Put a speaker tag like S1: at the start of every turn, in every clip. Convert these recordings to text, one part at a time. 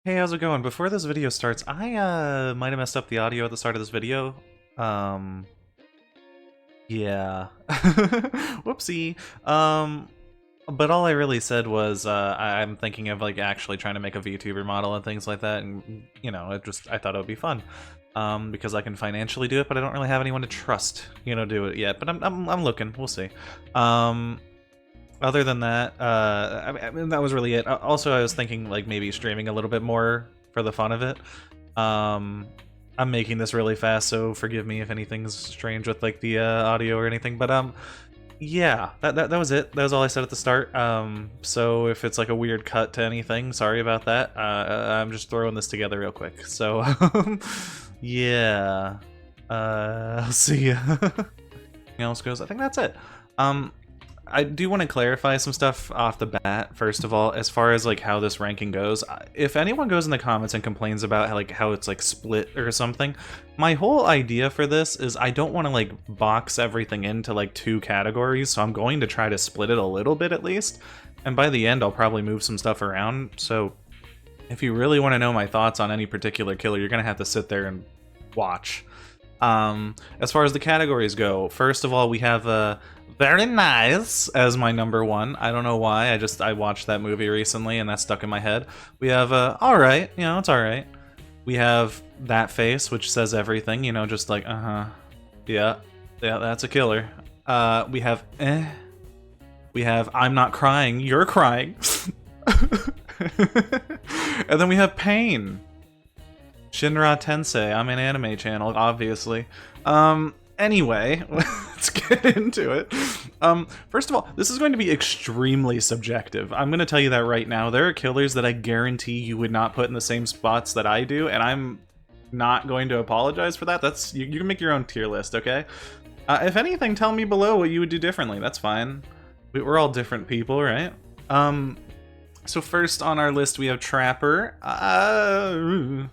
S1: Hey, how's it going? Before this video starts, I might have messed up the audio at the start of this video. Um, yeah. Whoopsie. But all I really said was I'm thinking of like actually trying to make a VTuber model and things like that, and I thought it would be fun. Because I can financially do it, but I don't really have anyone to trust, do it yet. But I'm looking. We'll see. Other than that, I mean, that was really it. Also, I was thinking like maybe streaming a little bit more for the fun of it. I'm making this really fast, so forgive me if anything's strange with like the audio or anything. But yeah, that was it. That was all I said at the start. So if it's like a weird cut to anything, sorry about that. I'm just throwing this together real quick. So yeah, I'll see ya. Anything else goes? I think that's it. I do want to clarify some stuff off the bat. First of all, as far as like how this ranking goes, if anyone goes in the comments and complains about how it's like split or something, my whole idea for this is I don't want to like box everything into like two categories, so I'm going to try to split it a little bit at least, and by the end I'll probably move some stuff around. So if you really want to know my thoughts on any particular killer, you're gonna have to sit there and watch. As far as the categories go, first of all, we have Very Nice as my number one. I don't know why, I watched that movie recently and that stuck in my head. We have Alright, it's alright. We have That Face, which says everything, just like, yeah, that's a killer. We have We have I'm Not Crying, You're Crying. And then we have Pain. Shinra Tensei, I'm an anime channel, obviously. Anyway, let's get into it. First of all, this is going to be extremely subjective. I'm going to tell you that right now. There are killers that I guarantee you would not put in the same spots that I do, and I'm not going to apologize for that. You can make your own tier list, okay? If anything, tell me below what you would do differently. That's fine. We're all different people, right? So first on our list, we have Trapper. I'm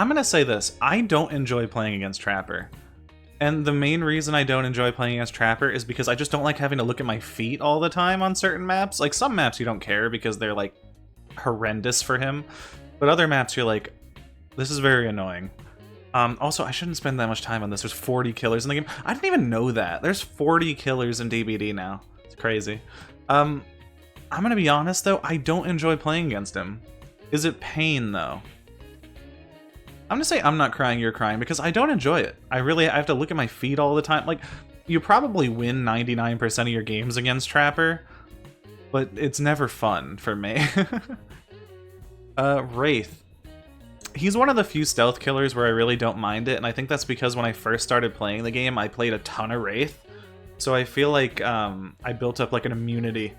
S1: gonna say this. I don't enjoy playing against Trapper. And the main reason I don't enjoy playing against Trapper is because I just don't like having to look at my feet all the time on certain maps. Like, some maps you don't care because they're, like, horrendous for him. But other maps you're like, this is very annoying. Also, I shouldn't spend that much time on this. There's 40 killers in the game. I didn't even know that. There's 40 killers in DBD now. It's crazy. I'm gonna be honest, though. I don't enjoy playing against him. Is it Pain, though? I'm gonna say I'm Not Crying, You're Crying, because I don't enjoy it. I have to look at my feet all the time. Like, you probably win 99% of your games against Trapper, but it's never fun for me. Wraith. He's one of the few stealth killers where I really don't mind it, and I think that's because when I first started playing the game, I played a ton of Wraith. So I feel like I built up like an immunity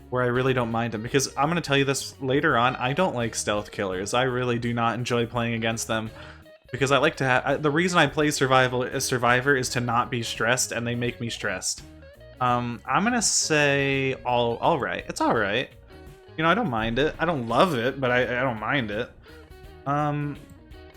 S1: where I really don't mind them, because I'm going to tell you this later on, I don't like stealth killers. I really do not enjoy playing against them, because I like to have... the reason I play Survivor is to not be stressed, and they make me stressed. I'm going to say alright. It's alright. I don't mind it. I don't love it, but I don't mind it.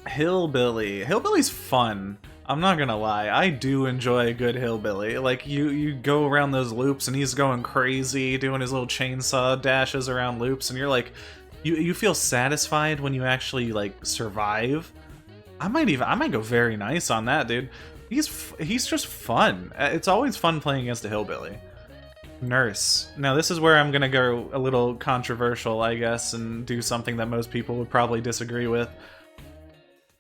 S1: Hillbilly. Hillbilly's fun. I'm not gonna lie, I do enjoy a good Hillbilly. Like, you go around those loops and he's going crazy, doing his little chainsaw dashes around loops, and you're like, you feel satisfied when you actually, like, survive. I might go Very Nice on that, dude. He's just fun. It's always fun playing against a Hillbilly. Nurse. Now, this is where I'm gonna go a little controversial, I guess, and do something that most people would probably disagree with.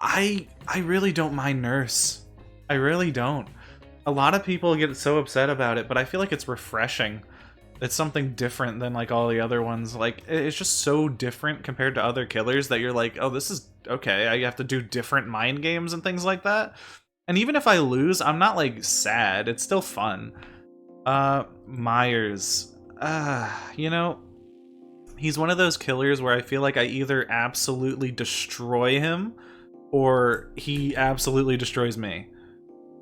S1: I really don't mind Nurse. I really don't. A lot of people get so upset about it, but I feel like it's refreshing. It's something different than like all the other ones. Like, it's just so different compared to other killers that you're like, oh, this is okay. I have to do different mind games and things like that. And even if I lose, I'm not like sad. It's still fun. Myers. He's one of those killers where I feel like I either absolutely destroy him or he absolutely destroys me.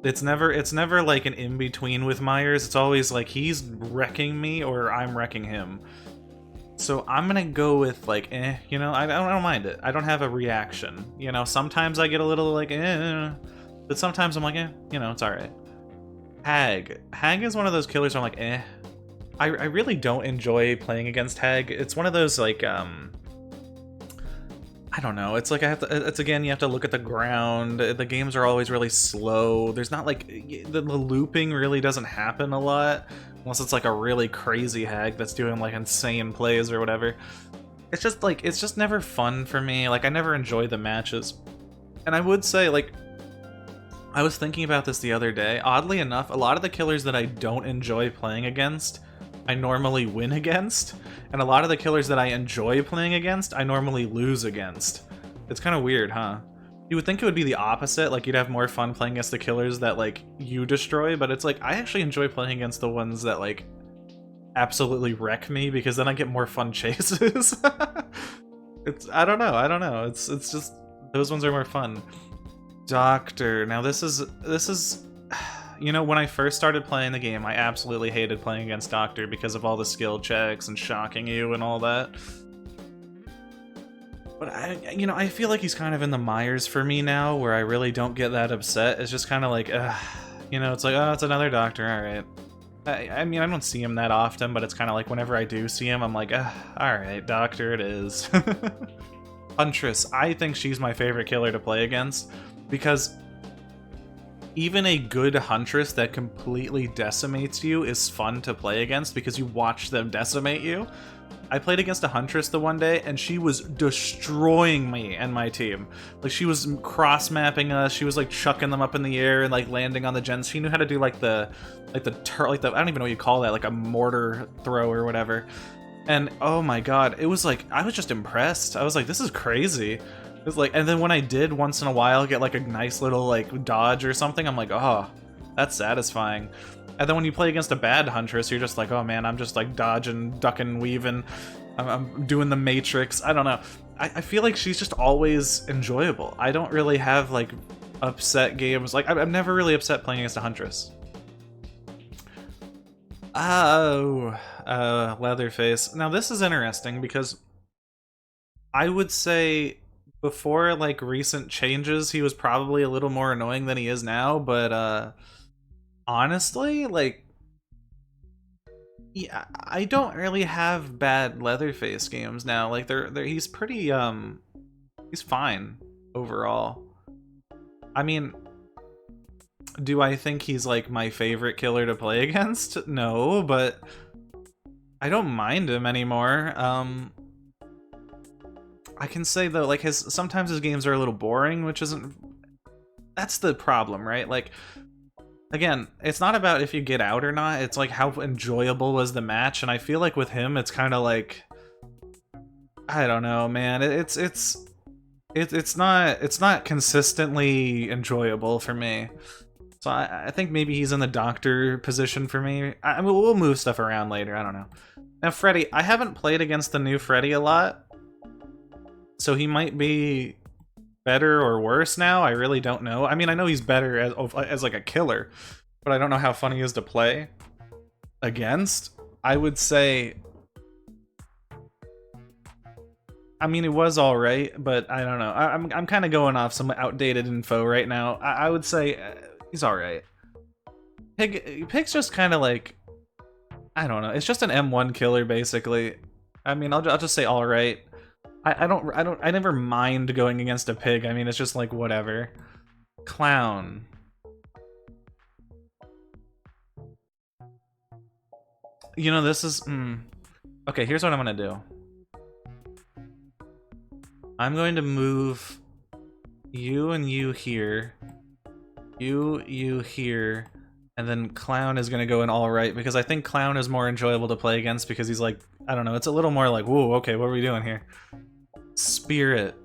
S1: It's never like an in-between with Myers. It's always like he's wrecking me or I'm wrecking him. So I'm gonna go with like, I don't mind it. I don't have a reaction. Sometimes I get a little like, but sometimes I'm like, it's alright. Hag. Hag is one of those killers where I'm like, I really don't enjoy playing against Hag. It's one of those like, I don't know. It's like I have to. It's again, you have to look at the ground. The games are always really slow. There's not like the looping really doesn't happen a lot, unless it's like a really crazy hag that's doing like insane plays or whatever. It's just like it's just never fun for me. Like I never enjoy the matches. And I would say like I was thinking about this the other day. Oddly enough, a lot of the killers that I don't enjoy playing against, I normally win against, and a lot of the killers that I enjoy playing against, I normally lose against. It's kind of weird, huh? You would think it would be the opposite, like you'd have more fun playing against the killers that like you destroy, but it's like I actually enjoy playing against the ones that like absolutely wreck me because then I get more fun chases. I don't know. It's just those ones are more fun. Doctor. Now this is you know, when I first started playing the game, I absolutely hated playing against Doctor because of all the skill checks and shocking you and all that. But I feel like he's kind of in the mires for me now, where I really don't get that upset. It's just kind of like, it's like, oh, it's another Doctor, all right. I mean, I don't see him that often, but it's kind of like whenever I do see him, I'm like, all right, Doctor it is. Huntress, I think she's my favorite killer to play against, because even a good Huntress that completely decimates you is fun to play against because you watch them decimate you. I played against a Huntress the one day, and she was destroying me and my team. Like, she was cross-mapping us, she was, like, chucking them up in the air and, like, landing on the gens. She knew how to do, like, I don't even know what you call that, like a mortar throw or whatever. And, oh my god, it was, like, I was just impressed. I was like, this is crazy. It was like, and then when I did once in a while get, like, a nice little, like, dodge or something, I'm like, oh, that's satisfying. And then when you play against a bad Huntress, you're just like, oh man, I'm just like dodging, ducking, weaving. I'm doing the Matrix. I don't know. I feel like she's just always enjoyable. I don't really have like upset games. Like I'm never really upset playing against a Huntress. Oh, Leatherface. Now this is interesting because I would say before like recent changes, he was probably a little more annoying than he is now, but honestly, like, yeah, I don't really have bad Leatherface games now. Like, he's pretty, he's fine overall. I mean, do I think he's, like, my favorite killer to play against? No, but I don't mind him anymore. I can say, though, like, sometimes his games are a little boring, which isn't... That's the problem, right? Like... Again, it's not about if you get out or not, it's like how enjoyable was the match, and I feel like with him it's kind of like, I don't know, man, it's not consistently enjoyable for me. So I think maybe he's in the Doctor position for me. I mean, we'll move stuff around later, I don't know. Now Freddy, I haven't played against the new Freddy a lot, so he might be better or worse now. I really don't know. I mean, I know he's better as like a killer, but I don't know how fun he is to play against. I would say, I mean, it was all right, but I don't know. I'm kind of going off some outdated info right now. I would say he's all right. Pig's just kind of like, I don't know. It's just an M1 killer basically. I mean, I'll just say all right. I never mind going against a pig. I mean, it's just like, whatever. Clown. You know, this is... Okay, here's what I'm gonna do. I'm going to move you and you here. You here. And then Clown is gonna go in all right, because I think Clown is more enjoyable to play against because he's like, I don't know, it's a little more like, whoa, okay, what are we doing here? Spirit.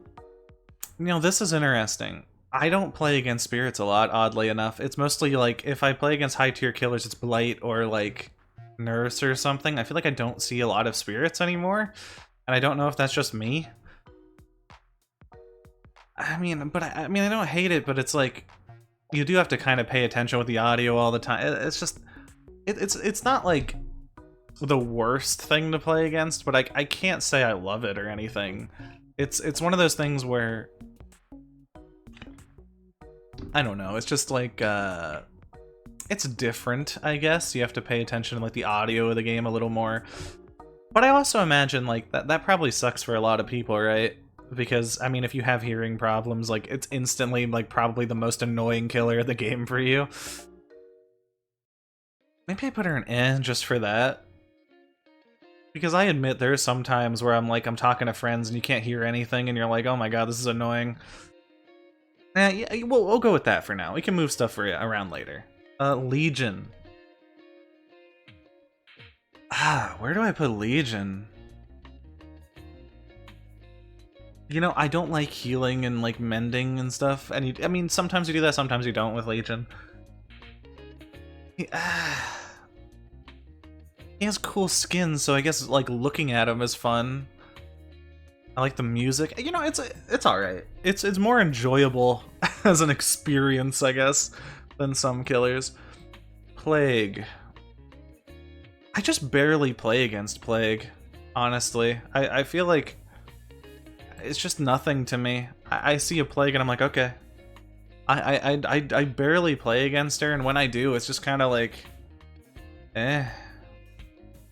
S1: You know, this is interesting. I don't play against spirits a lot, oddly enough. It's mostly like, if I play against high tier killers, it's Blight or like Nurse or something. I feel like I don't see a lot of spirits anymore, and I don't know if that's just me. I mean, I don't hate it, but it's like, you do have to kind of pay attention with the audio all the time. It's just, it's not like the worst thing to play against, but I can't say I love it or anything. It's one of those things where, I don't know, it's just like, it's different, I guess. You have to pay attention to like the audio of the game a little more. But I also imagine like that probably sucks for a lot of people, right? because I mean, if you have hearing problems, like it's instantly like probably the most annoying killer in the game for you. Maybe I put her an N just for that. Because I admit there are some times where I'm talking to friends and you can't hear anything and you're like, oh my god, this is annoying. Yeah, we'll go with that for now. We can move stuff around later. Legion. Where do I put Legion? You know, I don't like healing and like mending and stuff. And I mean, sometimes you do that, sometimes you don't with Legion. He has cool skins, so I guess like looking at him is fun. I like the music. You know, it's all right. It's more enjoyable as an experience, I guess, than some killers. Plague. I just barely play against Plague, honestly. I feel like it's just nothing to me. I see a Plague and I'm like, okay. I barely play against her, and when I do, it's just kind of like, eh.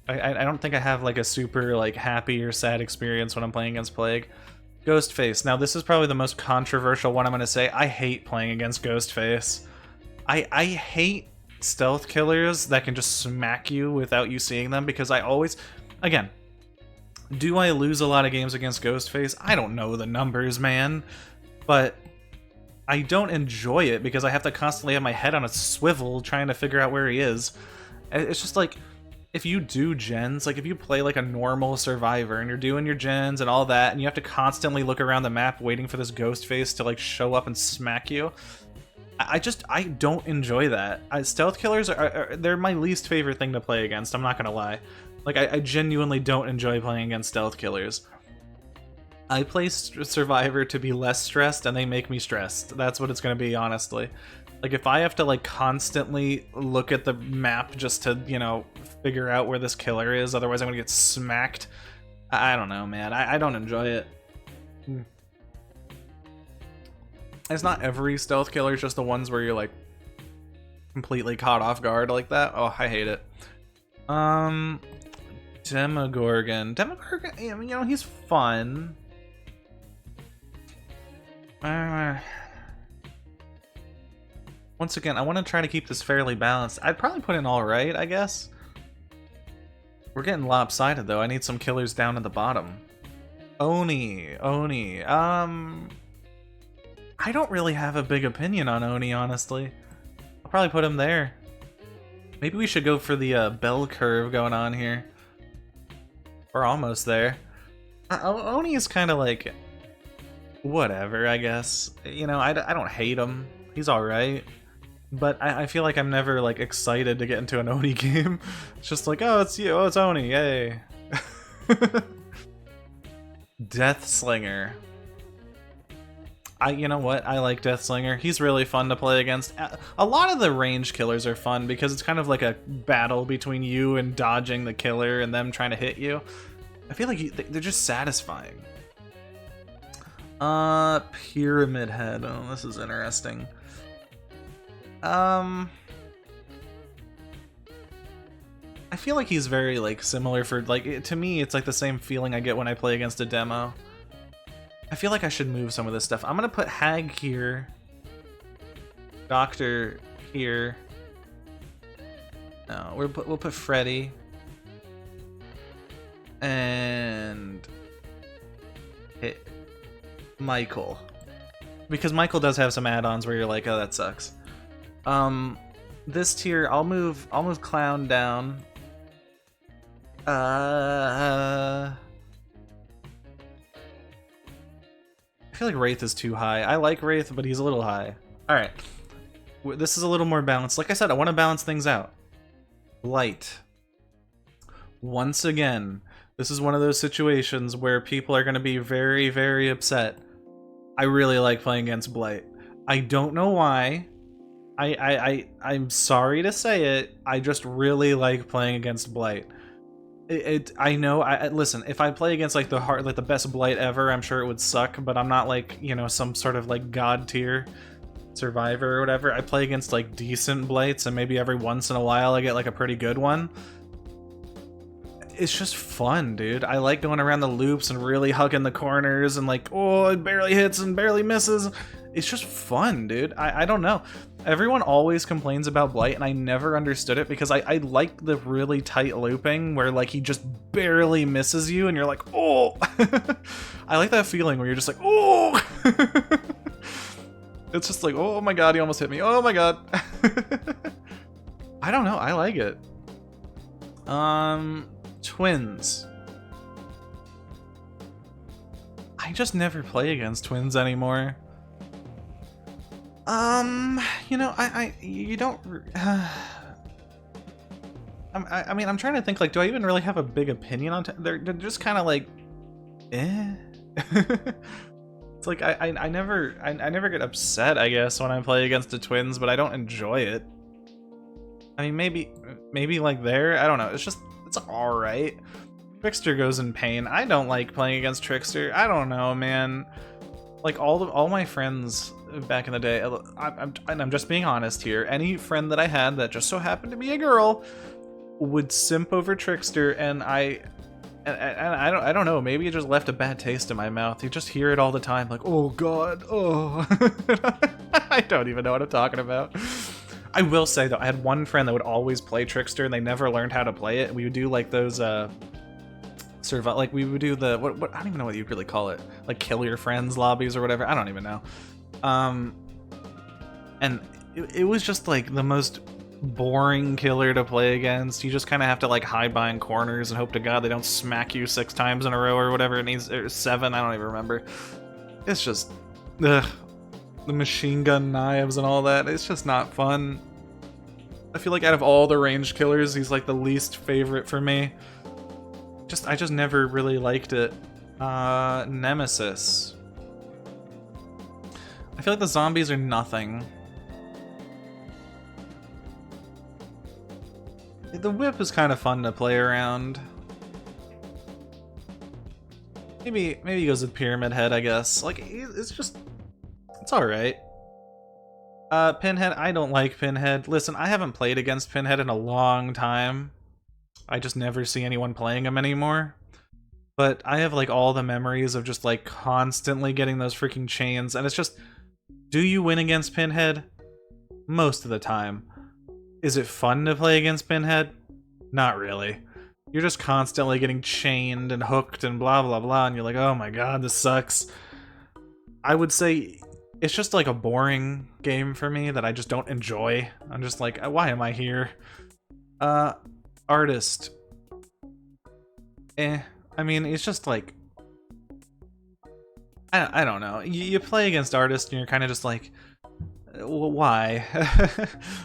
S1: I don't think I have like a super like happy or sad experience when I'm playing against Plague. Ghostface. Now this is probably the most controversial one I'm gonna say. I hate playing against Ghostface. I hate stealth killers that can just smack you without you seeing them, because I always, again, do I lose a lot of games against Ghostface? I don't know the numbers, man, but I don't enjoy it because I have to constantly have my head on a swivel trying to figure out where he is. It's just like, if you do gens, like if you play like a normal survivor and you're doing your gens and all that, and you have to constantly look around the map waiting for this Ghostface to like show up and smack you, I don't enjoy that. Stealth killers they're my least favorite thing to play against, I'm not gonna lie. Like I genuinely don't enjoy playing against stealth killers. I play survivor to be less stressed, and they make me stressed. That's what it's gonna be, honestly. Like, if I have to, like, constantly look at the map just to, you know, figure out where this killer is, otherwise I'm gonna get smacked, I don't know, man. I don't enjoy it. It's not every stealth killer, it's just the ones where you're, like, completely caught off guard like that. Oh, I hate it. Demogorgon. Demogorgon, I mean, you know, he's fun. Once again, I want to try to keep this fairly balanced. I'd probably put in alright, I guess. We're getting lopsided, though. I need some killers down at the bottom. Oni. I don't really have a big opinion on Oni, honestly. I'll probably put him there. Maybe we should go for the bell curve going on here. We're almost there. Oni is kind of like, whatever, I guess. You know, I don't hate him. He's alright. But I feel like I'm never, like, excited to get into an Oni game. It's just like, oh, it's you. Oh, it's Oni. Yay. Deathslinger. You know what? I like Deathslinger. He's really fun to play against. A lot of the range killers are fun because it's kind of like a battle between you and dodging the killer and them trying to hit you. I feel like they're just satisfying. Pyramid Head. Oh, this is interesting. I feel like he's very, like, similar for, like, to me, it's like the same feeling I get when I play against a demo. I feel like I should move some of this stuff. I'm gonna put Hag here. Doctor here. No, we'll put Freddy. And hit Michael. Because Michael does have some add-ons where you're like, oh, that sucks. This tier, I'll move Clown down. I feel like Wraith is too high. I like Wraith, but he's a little high. Alright. This is a little more balanced. Like I said, I want to balance things out. Blight. Once again, this is one of those situations where people are going to be very, very upset. I really like playing against Blight. I don't know why. I'm sorry to say it. I just really like playing against Blight. I know. Listen. If I play against like the best Blight ever, I'm sure it would suck. But I'm not like, you know, some sort of like god tier survivor or whatever. I play against like decent Blights, and maybe every once in a while I get like a pretty good one. it's just fun, dude. I like going around the loops and really hugging the corners and like, oh, it barely hits and barely misses. It's just fun, dude. I don't know. Everyone always complains about Blight, and I never understood it because I like the really tight looping where like he just barely misses you and you're like, oh. I like that feeling where you're just like, oh. It's just like, oh my god, he almost hit me. Oh my god. I don't know. I like it. Twins. I just never play against twins anymore. You know, you don't. I mean, I'm trying to think. Like, do I even really have a big opinion on? They're just kind of like, eh. It's like I never get upset, I guess, when I play against the twins, but I don't enjoy it. I mean, maybe like there. I don't know. It's all right. Trickster goes in pain. I don't like playing against Trickster. I don't know, man. Like all my friends back in the day, I'm just being honest here. Any friend that I had that just so happened to be a girl would simp over Trickster, and I don't know. Maybe it just left a bad taste in my mouth. You just hear it all the time, like, oh god, oh. I don't even know what I'm talking about. I will say though, I had one friend that would always play Trickster, and they never learned how to play it. We would do like those like we would do the what I don't even know what you'd really call it, like kill your friends lobbies or whatever. I don't even know. And it was just like the most boring killer to play against. You just kind of have to like hide behind corners and hope to god they don't smack you 6 times in a row or whatever it needs, or 7, I don't even remember. It's just ugh. The machine gun knives and all that, it's just not fun. I feel like out of all the ranged killers, he's like the least favorite for me. I just never really liked it. Nemesis. I feel like the zombies are nothing. The whip is kind of fun to play around. Maybe he goes with Pyramid Head, I guess. Like, it's alright. Pinhead, I don't like Pinhead. Listen, I haven't played against Pinhead in a long time. I just never see anyone playing him anymore. But I have like all the memories of just like constantly getting those freaking chains, and it's just, do you win against Pinhead? Most of the time. Is it fun to play against Pinhead? Not really. You're just constantly getting chained and hooked and blah blah blah, and you're like, oh my god, this sucks. I would say it's just like a boring game for me that I just don't enjoy. I'm just like, why am I here? Artist. I mean, it's just like, I don't know. You play against Artist and you're kind of just like, well, why?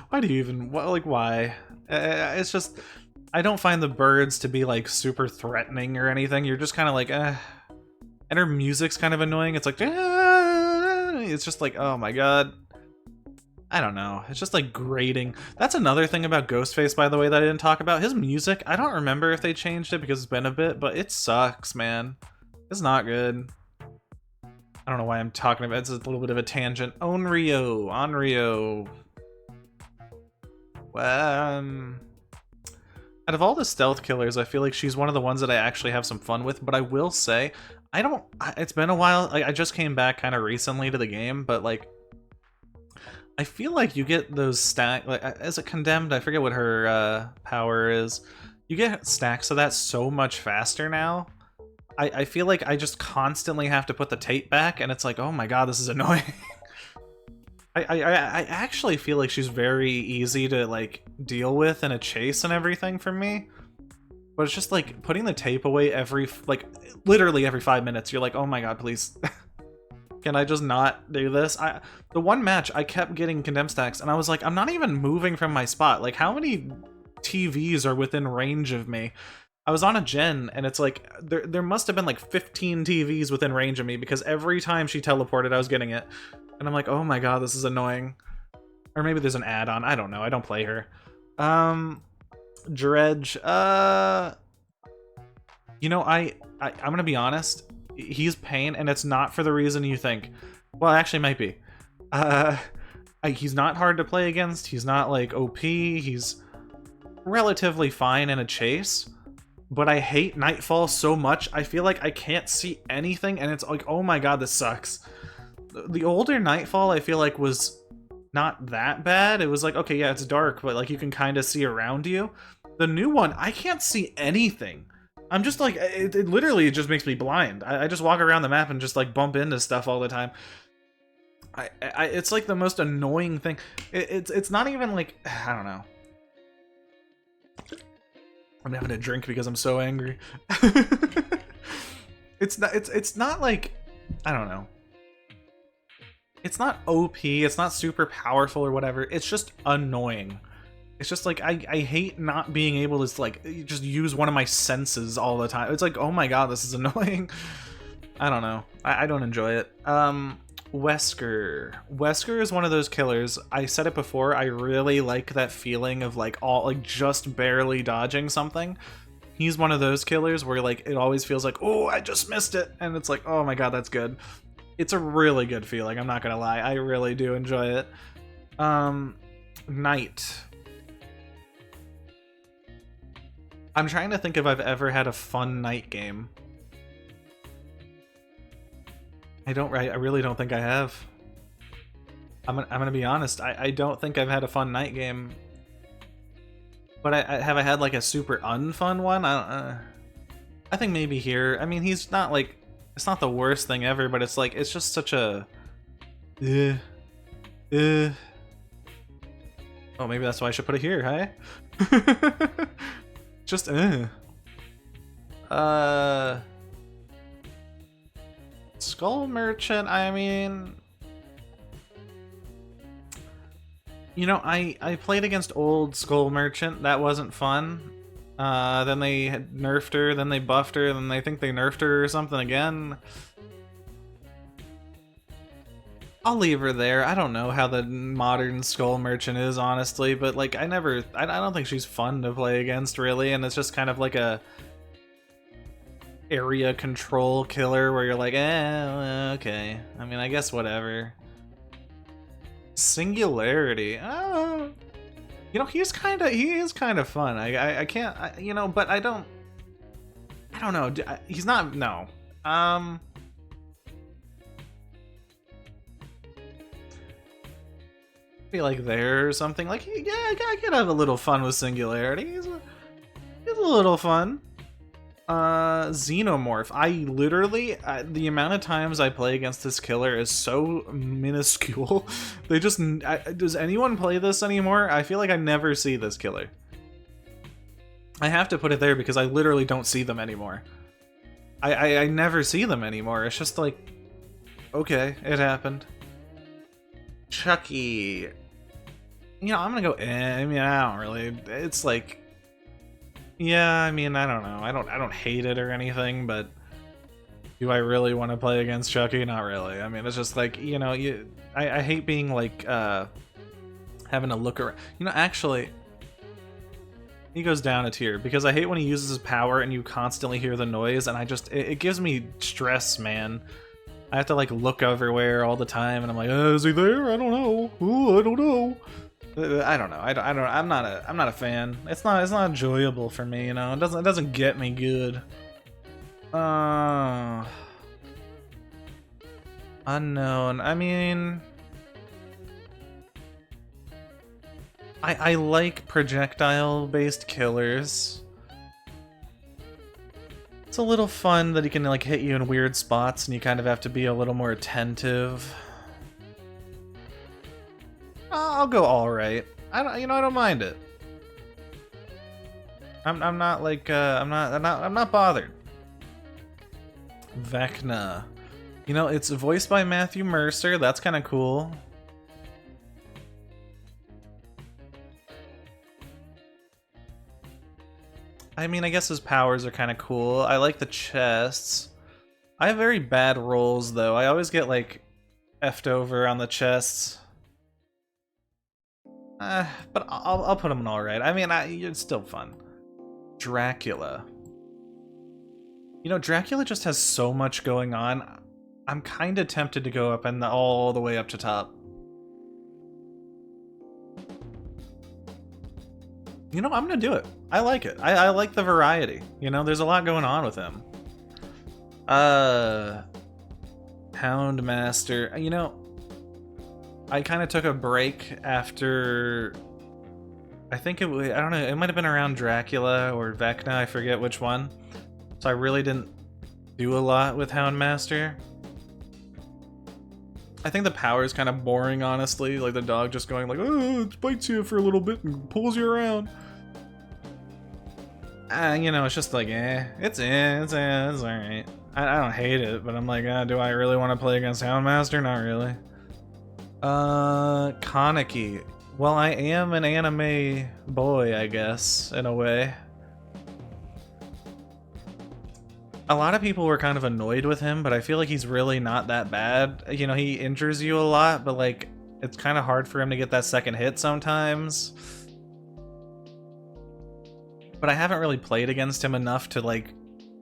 S1: Why do you even, like, why? It's just, I don't find the birds to be like super threatening or anything. You're just kind of like, And her music's kind of annoying. It's like, it's just like, oh my god. I don't know. It's just like grating. That's another thing about Ghostface, by the way, that I didn't talk about. His music, I don't remember if they changed it because it's been a bit, but it sucks, man. It's not good. I don't know why I'm talking about it. It's a little bit of a tangent. Onryo. Out of all the stealth killers, I feel like she's one of the ones that I actually have some fun with, but I will say, it's been a while. Like, I just came back kind of recently to the game, but like, I feel like you get those like, as a Condemned, I forget what her power is. You get stacks of that so much faster now. I feel like I just constantly have to put the tape back, and it's like, oh my god, this is annoying. I actually feel like she's very easy to like deal with in a chase and everything for me. But it's just like putting the tape away literally every 5 minutes. You're like, oh my god, please. Can I just not do this? The one match, I kept getting Condemned stacks, and I was like, I'm not even moving from my spot. Like, how many TVs are within range of me? I was on a gen, and it's like, there must have been like 15 TVs within range of me, because every time she teleported, I was getting it. And I'm like, oh my god, this is annoying. Or maybe there's an add-on. I don't know. I don't play her. Dredge. You know, I'm gonna be honest. He's pain, and it's not for the reason you think. Well, actually, it might be. He's not hard to play against. He's not like OP. He's relatively fine in a chase. but I hate Nightfall so much. I feel like I can't see anything, and it's like, oh my god, this sucks. The older Nightfall, I feel like, was not that bad. It was like, okay, yeah, it's dark, but like you can kind of see around you. The new one, I can't see anything. I'm just like, it literally just makes me blind. I just walk around the map and just like bump into stuff all the time. It's like the most annoying thing. It's not even like, I don't know. I'm having a drink because I'm so angry. It's not like, I don't know. It's not OP, it's not super powerful or whatever. It's just annoying. It's just like, I hate not being able to like just use one of my senses all the time. It's like, oh my god, this is annoying. I don't know. I don't enjoy it. Wesker. Wesker is one of those killers. I said it before, I really like that feeling of like just barely dodging something. He's one of those killers where like it always feels like, oh, I just missed it, and it's like, oh my god, that's good. It's a really good feeling, I'm not gonna lie. I really do enjoy it. Knight. I'm trying to think if I've ever had a fun Knight game. I really don't think I have. I'm gonna be honest, I don't think I've had a fun Knight game. But have I had like a super unfun one? I think maybe here. I mean, he's not like, it's not the worst thing ever, but it's like, it's just such a oh, maybe that's why I should put it here, hey? Just Skull Merchant, I mean, you know, I played against old Skull Merchant. That wasn't fun. Then they had nerfed her, then they buffed her, then they think they nerfed her or something again. I'll leave her there. I don't know how the modern Skull Merchant is, honestly, but like I don't think she's fun to play against, really, and it's just kind of like a area control killer where you're like, okay. I mean, I guess whatever. Singularity. Oh, you know, he is kind of fun. I can't, you know, but I don't know. He's not, no. Be like there or something. Like, yeah, I could have a little fun with Singularity. He's a little fun. Xenomorph. I literally, the amount of times I play against this killer is so minuscule. They just, does anyone play this anymore? I feel like I never see this killer. I have to put it there because I literally don't see them anymore. I never see them anymore. It's just like, okay, it happened. Chucky. You know, I'm gonna go, I mean, I don't really, it's like, yeah, I mean, I don't know. I don't hate it or anything, but do I really want to play against Chucky? Not really. I mean, it's just like, you know, I hate being like, having to look around. You know, actually, he goes down a tier because I hate when he uses his power and you constantly hear the noise, and it gives me stress, man. I have to like look everywhere all the time, and I'm like, is he there? I don't know. Ooh, I don't know. I don't know. I'm not a fan. It's not enjoyable for me, you know. It doesn't get me good. Unknown. I mean, I like projectile-based killers. It's a little fun that he can like hit you in weird spots and you kind of have to be a little more attentive. I'll go all right. I don't mind it. I'm not like I'm not bothered. Vecna. You know, it's voiced by Matthew Mercer. That's kind of cool. I mean, I guess his powers are kind of cool. I like the chests. I have very bad rolls, though. I always get, like, effed over on the chests. But I'll put him in alright. I mean, it's still fun. Dracula. You know, Dracula just has so much going on. I'm kind of tempted to go up and all the way up to top. You know, I'm gonna do it. I like it. I like the variety. You know, there's a lot going on with him. Hound Master. You know, I kind of took a break after... I think it was, I don't know, it might have been around Dracula or Vecna, I forget which one. So I really didn't do a lot with Hound Master. I think the power is kind of boring, honestly. Like the dog just going like, oh, it bites you for a little bit and pulls you around. You know, it's just like, it's alright. I don't hate it, but I'm like, do I really want to play against Hound Master? Not really. Kaneki. Well, I am an anime boy, I guess, in a way. A lot of people were kind of annoyed with him, but I feel like he's really not that bad. You know, he injures you a lot, but like, it's kind of hard for him to get that second hit sometimes. But I haven't really played against him enough to like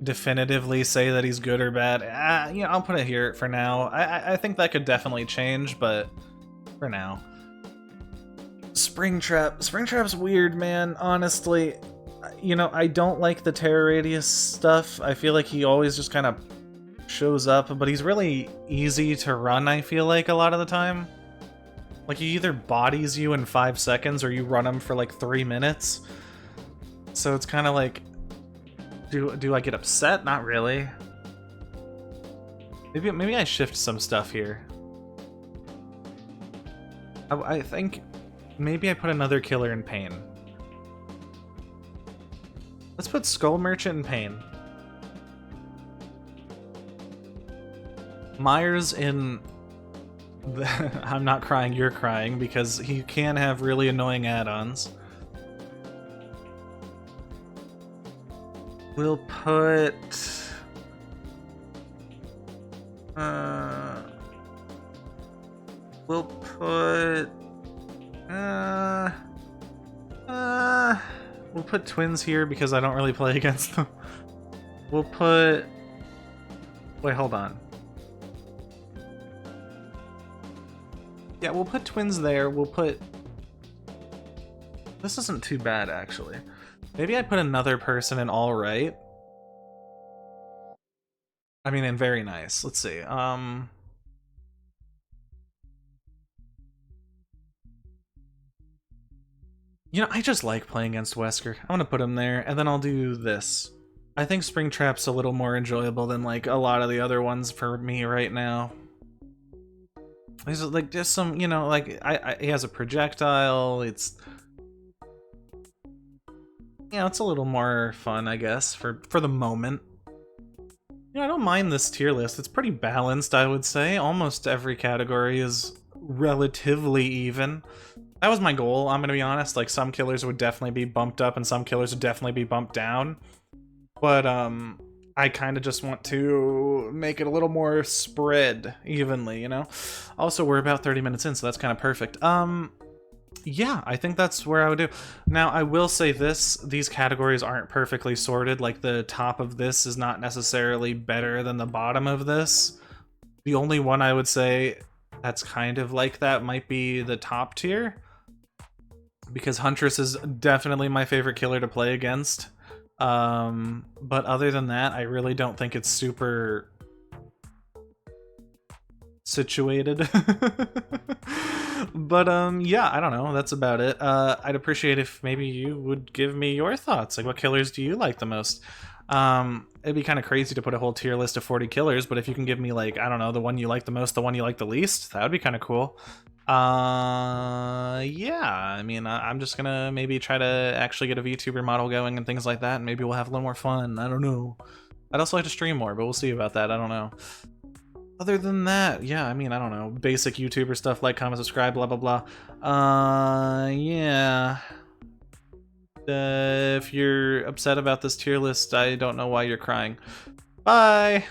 S1: definitively say that he's good or bad. You know, I'll put it here for now. I think that could definitely change, but for now. Springtrap. Springtrap's weird, man, honestly. You know, I don't like the terror radius stuff. I feel like he always just kind of shows up, but he's really easy to run, I feel like, a lot of the time. Like, he either bodies you in 5 seconds or you run him for like 3 minutes. So it's kind of like, do I get upset? Not really. Maybe I shift some stuff here. I think maybe I put another killer in pain. Let's put Skull Merchant in pain. Myers in the I'm not crying, you're crying, because he can have really annoying add-ons. We'll put... we'll put... we'll put twins here because I don't really play against them. We'll put... Wait, hold on. Yeah, we'll put twins there. We'll put... This isn't too bad, actually. Maybe I put another person in all right. I mean, in very nice. Let's see. You know, I just like playing against Wesker. I'm gonna put him there, and then I'll do this. I think Springtrap's a little more enjoyable than like a lot of the other ones for me right now. There's like just some, you know, like he has a projectile. It's, you know, it's a little more fun, I guess, for the moment. You know, I don't mind this tier list. It's pretty balanced, I would say. Almost every category is relatively even. That was my goal, I'm gonna be honest. Like, some killers would definitely be bumped up and some killers would definitely be bumped down. But, I kind of just want to make it a little more spread evenly, you know? Also, we're about 30 minutes in, so that's kind of perfect. Yeah, I think that's where I would do. Now, I will say this, these categories aren't perfectly sorted. Like, the top of this is not necessarily better than the bottom of this. The only one I would say that's kind of like that might be the top tier, because Huntress is definitely my favorite killer to play against. But other than that, I really don't think it's super situated. But yeah, I don't know, that's about it. I'd appreciate if maybe you would give me your thoughts. Like, what killers do you like the most? It'd be kind of crazy to put a whole tier list of 40 killers, but if you can give me, like, I don't know, the one you like the most, the one you like the least, that would be kind of cool. Yeah, I mean, I'm just gonna maybe try to actually get a VTuber model going and things like that, and maybe we'll have a little more fun. I don't know. I'd also like to stream more, but we'll see about that. I don't know. Other than that, yeah, I mean, I don't know. Basic YouTuber stuff, like, comment, subscribe, blah, blah, blah. Yeah. If you're upset about this tier list, I don't know why you're crying. Bye!